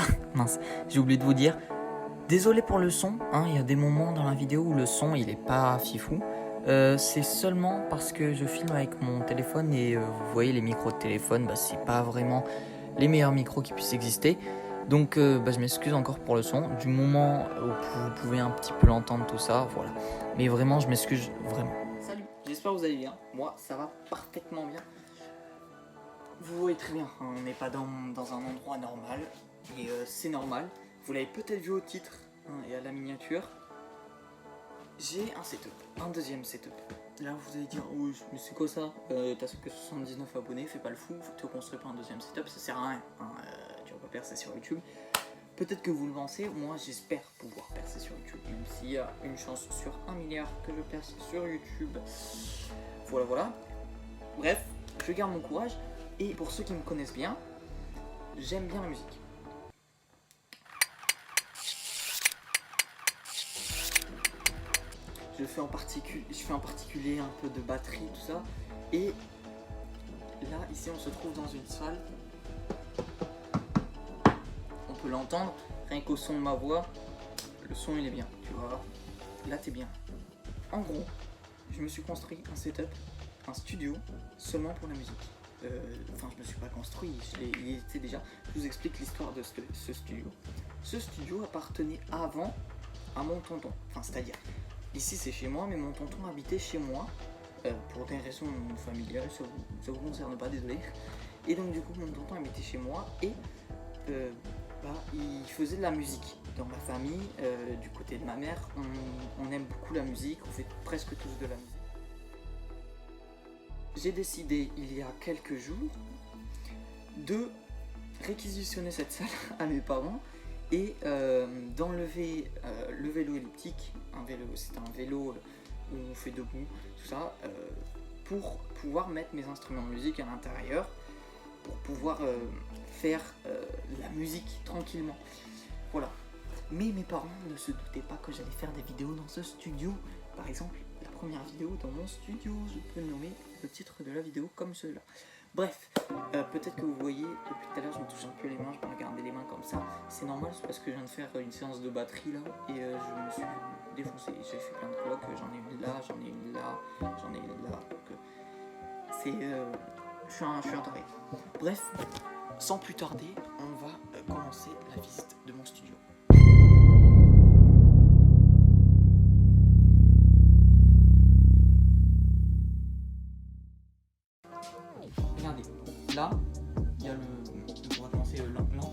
Ah mince, j'ai oublié de vous dire. Désolé pour le son, hein, il y a des moments dans la vidéo où le son il est pas fifou. C'est seulement parce que je filme avec mon téléphone et vous voyez les micros de téléphone, c'est pas vraiment les meilleurs micros qui puissent exister. Donc je m'excuse encore pour le son, du moment où vous pouvez un petit peu l'entendre tout ça, voilà. Mais vraiment je m'excuse vraiment. Salut, j'espère que vous allez bien, moi ça va parfaitement bien. Vous voyez très bien, on n'est pas dans un endroit normal, et c'est normal. Vous l'avez peut-être vu au titre et à la miniature. J'ai un setup, un deuxième setup. Là vous allez dire, oui mais c'est quoi ça, t'as que 79 abonnés, fais pas le fou, te construis pas un deuxième setup, ça sert à rien, tu vas pas percer sur YouTube. Peut-être que vous le pensez, moi j'espère pouvoir percer sur YouTube, même s'il y a une chance sur 1 milliard que je perce sur YouTube. Voilà. Bref, je garde mon courage, et pour ceux qui me connaissent bien, j'aime bien la musique. Je fais en particulier un peu de batterie, tout ça. Et là, ici, on se trouve dans une salle. On peut l'entendre, rien qu'au son de ma voix. Le son, il est bien, tu vois. Là, t'es bien. En gros, je me suis construit un setup, un studio, seulement pour la musique. Enfin, je me suis pas construit, il était déjà. Je vous explique l'histoire de ce studio. Ce studio appartenait avant à mon tonton. Enfin, c'est-à-dire... Ici c'est chez moi, mais mon tonton habitait chez moi pour des raisons familiales, ça vous concerne pas, désolé. Et donc du coup mon tonton habitait chez moi et il faisait de la musique. Dans ma famille, du côté de ma mère, on aime beaucoup la musique, on fait presque tous de la musique. J'ai décidé il y a quelques jours de réquisitionner cette salle à mes parents et d'enlever le vélo elliptique, c'est un vélo où on fait debout, tout ça, pour pouvoir mettre mes instruments de musique à l'intérieur, pour pouvoir faire la musique tranquillement. Voilà. Mais mes parents ne se doutaient pas que j'allais faire des vidéos dans ce studio. Par exemple, la première vidéo dans mon studio, je peux nommer le titre de la vidéo comme cela. Bref, peut-être que vous voyez, depuis tout à l'heure je me touche un peu les mains, je me regardais les mains comme ça. C'est normal, c'est parce que je viens de faire une séance de batterie là, et je me suis défoncé. J'ai fait plein de cloques, j'en ai une là, j'en ai une là, j'en ai une là. Donc je suis un taré. Bref, sans plus tarder, on va commencer la visite de mon studio. Regardez, là, il y a on va commencer lentement.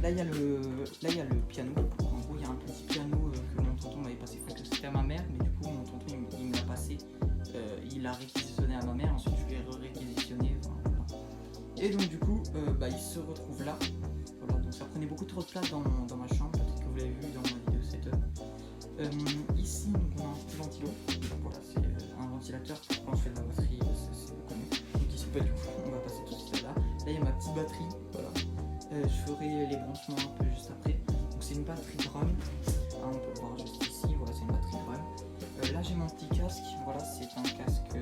Là, il y a le piano. En gros, il y a un petit piano que mon tonton m'avait passé. Enfin, que c'était à ma mère, mais du coup, mon tonton, il me l'a passé. Il l'a réquisitionné à ma mère, ensuite je lui ai réquisitionné. Voilà. Et donc, du coup, il se retrouve là. Voilà, donc ça prenait beaucoup trop de place dans ma chambre. Peut-être que vous l'avez vu dans ma vidéo setup. Ici, donc, on a un petit ventilo. Donc, voilà, c'est un ventilateur quand je fais de la batterie, c'est connu. Donc ici, pas du coup, on va passer tout de suite là. Là, il y a ma petite batterie. Voilà. Je ferai les branchements un peu juste après. Donc c'est une batterie drum. On peut voir juste ici. Voilà, c'est une batterie drum. Là, j'ai mon petit casque. Voilà, c'est un casque.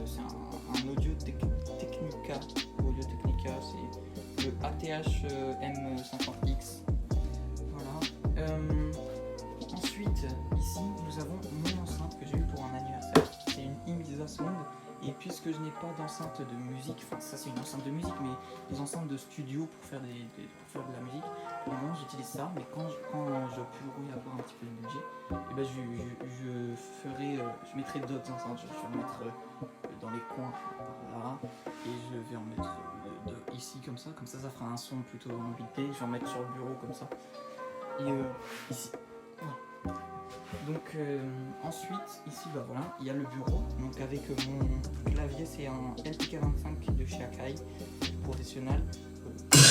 C'est un Audio Technica. Audio Technica, c'est le ATH M50X. Voilà. Ensuite, ici, nous avons mon enceinte que j'ai eu pour un anniversaire. C'est une Ibiza Sound. Et puisque je n'ai pas d'enceinte de musique, enfin ça c'est une enceinte de musique, mais des enceintes de studio pour faire de la musique, pour le moment j'utilise ça, mais quand je pourrais avoir un petit peu de budget, et ben je mettrai d'autres enceintes, je vais en mettre dans les coins par là, et je vais en mettre ici comme ça fera un son plutôt ambianté, je vais en mettre sur le bureau comme ça, et ici, voilà. Donc ensuite ici voilà, il y a le bureau, donc avec mon clavier, c'est un LPK25 de chez Akai professionnel. Je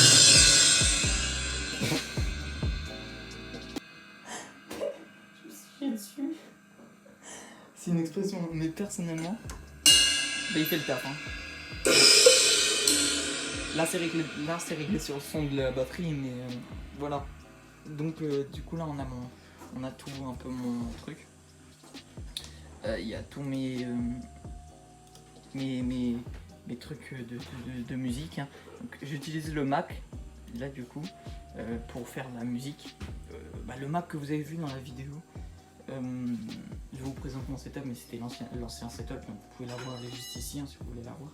me suis chié dessus. C'est une expression, mais personnellement il fait le taf Là c'est réglé sur le son de la batterie, mais voilà. Donc du coup là on a tout un peu mon truc. Il y a tous mes trucs de musique. Donc j'utilise le Mac là du coup, pour faire la musique, le Mac que vous avez vu dans la vidéo, je vous présente mon setup, mais c'était l'ancien setup, donc vous pouvez l'avoir juste ici si vous voulez l'avoir.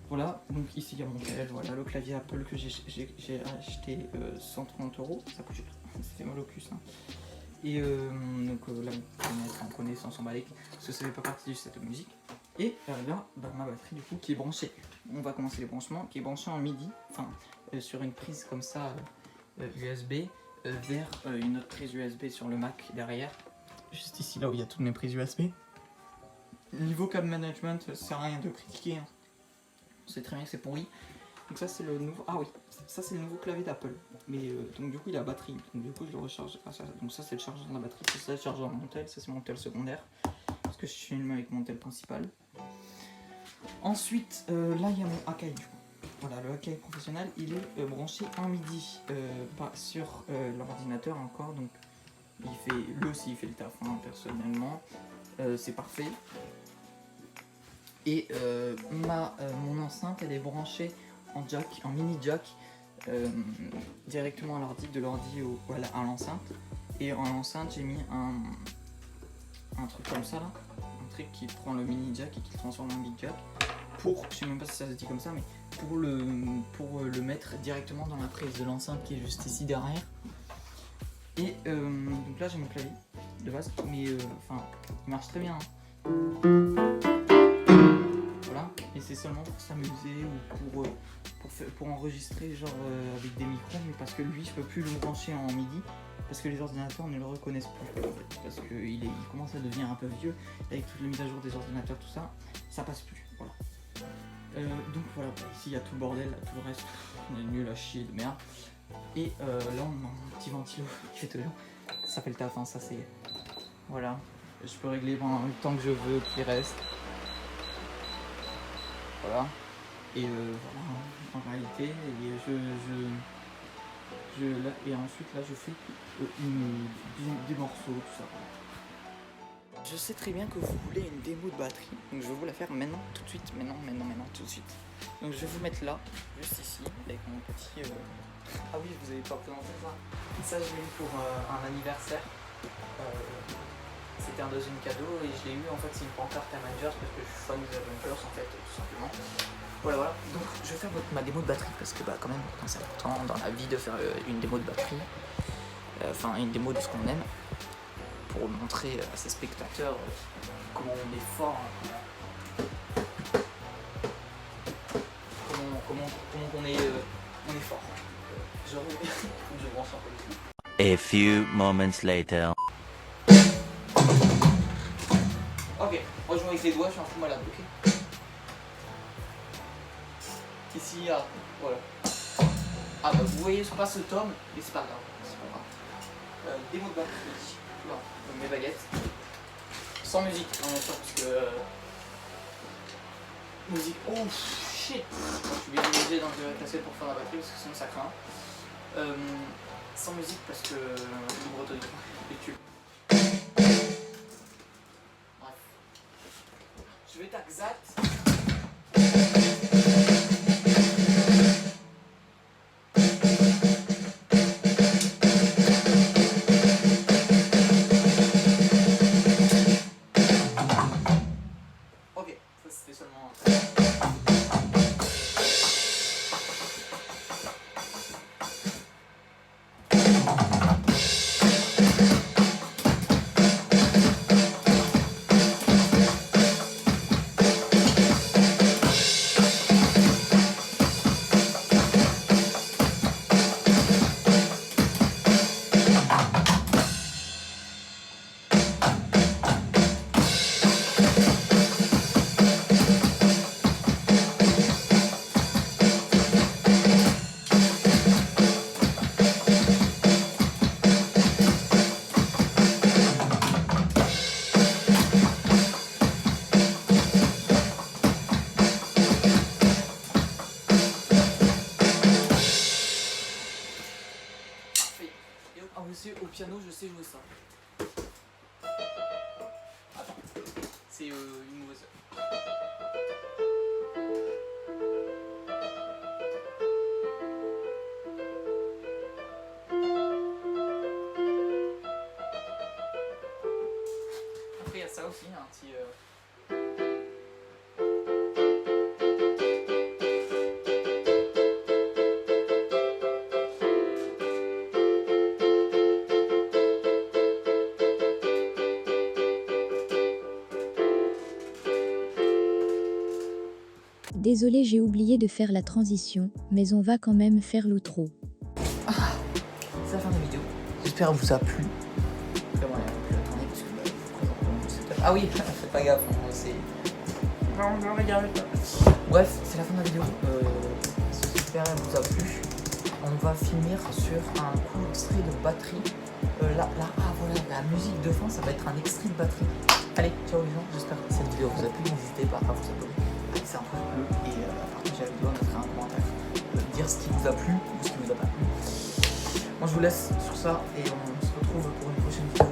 Voilà, donc ici il y a mon tel, voilà le clavier Apple que j'ai acheté 130 €, ça coûte c'était mal au cul ça. Et donc là on connaît sans s'emballer, parce que ça fait pas partie du setup musique. Et là, ma batterie du coup qui est branchée. On va commencer les branchements, qui est branchée en MIDI, enfin sur une prise comme ça USB vers une autre prise USB sur le Mac derrière. Juste ici là où il y a toutes mes prises USB. Niveau câble management, ça sert à rien de critiquer. Hein. C'est très bien que c'est pourri. Donc ça c'est le nouveau. Ah oui, ça c'est le nouveau clavier d'Apple. Mais donc du coup il a batterie. Donc du coup je le recharge grâce à ça. Donc ça c'est le chargeur de la batterie, ça c'est le chargeur de mon tel, ça c'est mon tel secondaire. Parce que je suis filmé avec mon tel principal. Ensuite là il y a mon Akai du coup. Voilà, le Akai professionnel, il est branché en MIDI, pas sur l'ordinateur encore. Donc il fait lui aussi il fait le taf hein, personnellement. C'est parfait. Et mon enceinte elle est branchée en jack, en mini jack, directement à l'ordi, de l'ordi à l'enceinte. Et en l'enceinte j'ai mis un truc comme ça là, un truc qui prend le mini jack et qui le transforme en big jack. Pour, je sais même pas si ça se dit comme ça, mais pour le mettre directement dans la prise de l'enceinte qui est juste ici derrière. Et donc là j'ai mon clavier de base, mais il marche très bien. Hein. Voilà, et c'est seulement pour s'amuser ou pour enregistrer genre avec des micros, mais parce que lui je peux plus le brancher en MIDI parce que les ordinateurs ne le reconnaissent plus en fait, parce qu'il commence à devenir un peu vieux avec toutes les mises à jour des ordinateurs, tout ça, ça passe plus. Voilà. Donc voilà, ici il y a tout le bordel, là, tout le reste, on est nul à chier de merde. Et là on a un petit ventilo qui fait tout bien. Ça fait le taf, hein, ça c'est. Voilà. Je peux régler pendant le temps que je veux qu'il reste. Voilà. Et voilà, en réalité, et ensuite là je fais des morceaux, tout ça. Je sais très bien que vous voulez une démo de batterie, donc je vais vous la faire maintenant, tout de suite, maintenant, tout de suite. Donc je vais vous mettre là, juste ici, avec mon petit... Ah oui, vous avez pas présenté ça. Ça je l'ai eu pour un anniversaire. C'était un deuxième cadeau et je l'ai eu, en fait c'est une pancarte Avengers parce que je suis fan des Avengers en fait, tout simplement. Voilà, donc je vais faire ma démo de batterie parce que quand même c'est important dans la vie de faire une démo de batterie, enfin une démo de ce qu'on aime, pour montrer à ses spectateurs comment on est fort, comment on est fort. Je branche un peu. A few moments later. Ok, moi je joue avec les doigts, je suis un fou malade, ok. Ici, voilà. Ah bah vous voyez, je passe ce tome, mais c'est pas grave, démo de batterie, non, mes baguettes. Sans musique, en même temps, parce que... musique, oh shit. Je suis obligé d'enlever la cassette pour faire la batterie, parce que sinon ça craint. Sans musique, parce que... libre autorisation, les tubes. Bref. Je vais être exact. Au piano, je sais jouer ça. Attends, c'est une mauvaise heure. aussi un petit. Désolé, j'ai oublié de faire la transition, mais on va quand même faire l'outro. C'est la fin de la vidéo. J'espère que vous a plu. Vraiment, il y a plus à tourner parce que je vous présente mon setup. Ah oui, faites pas gaffe, c'est. Bref, c'est la fin de la vidéo. J'espère qu'elle vous a plu. On va finir sur un court extrait de batterie. Là, voilà, la musique de fin, ça va être un extrait de batterie. Allez, ciao les gens, j'espère que cette vidéo vous a plu. N'hésitez pas à vous abonner, à laisser un pouce bleu et à partager la vidéo, à mettre un commentaire, dire ce qui vous a plu ou ce qui vous a pas plu. Moi je vous laisse sur ça et on se retrouve pour une prochaine vidéo.